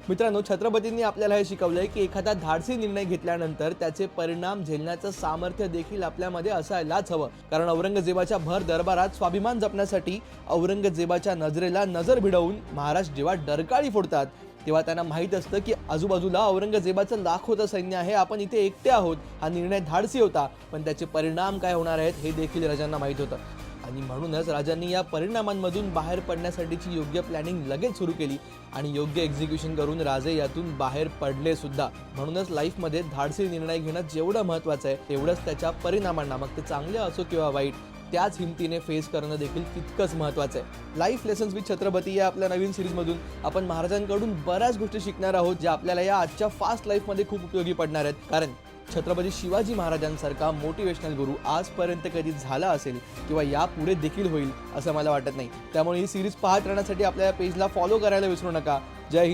मित्रांनो, छत्रपतींनी आपल्याला हे शिकवलंय की एखादा धाडसी निर्णय घेतल्यानंतर त्याचे परिणाम झेलण्याचं सामर्थ्य देखील आपल्यामध्ये असायलाच हवं. कारण औरंगजेबाच्या भर दरबारात स्वाभिमान जपण्यासाठी औरंगजेबाच्या नजरेला नजर भिडवून महाराज जेव्हा डरकाळी फोडतात तेव्हा त्यांना माहीत असतं की आजूबाजूला औरंगजेबाचं लाखोचं सैन्य आहे, आपण इथे एकटे आहोत. हा निर्णय धाडसी होता, पण त्याचे परिणाम काय होणार आहेत हे देखील राजांना माहीत होतं. आणि म्हणूनच राजांनी या परिणामांमधून बाहेर पडण्यासाठीची योग्य प्लॅनिंग लगेच सुरू केली आणि योग्य एक्झिक्युशन करून राजे यातून बाहेर पडले सुद्धा. म्हणूनच लाईफमध्ये धाडसी निर्णय घेणं जेवढं महत्त्वाचं आहे तेवढंच त्याच्या परिणामांना, मग ते चांगले असो किंवा वाईट, त्याच हिमतीने फेस करणं देखील तितकंच महत्त्वाचं आहे. लाईफ लेसन्स विथ छत्रपती या आपल्या नवीन सिरीजमधून आपण महाराजांकडून बऱ्याच गोष्टी शिकणार आहोत, ज्या आपल्याला या आजच्या फास्ट लाईफमध्ये खूप उपयोगी पडणार आहेत. कारण छत्रपती शिवाजी महाराजांसारखा मोटिवेशनल गुरु आजपर्यंत कधी झाला असेल किंवा यापुढे देखील होईल असं मला वाटत नाही. त्यामुळे ही सिरीज पाहत राहण्यासाठी आपल्या पेजला फॉलो करायला विसरू नका. जय हिंद.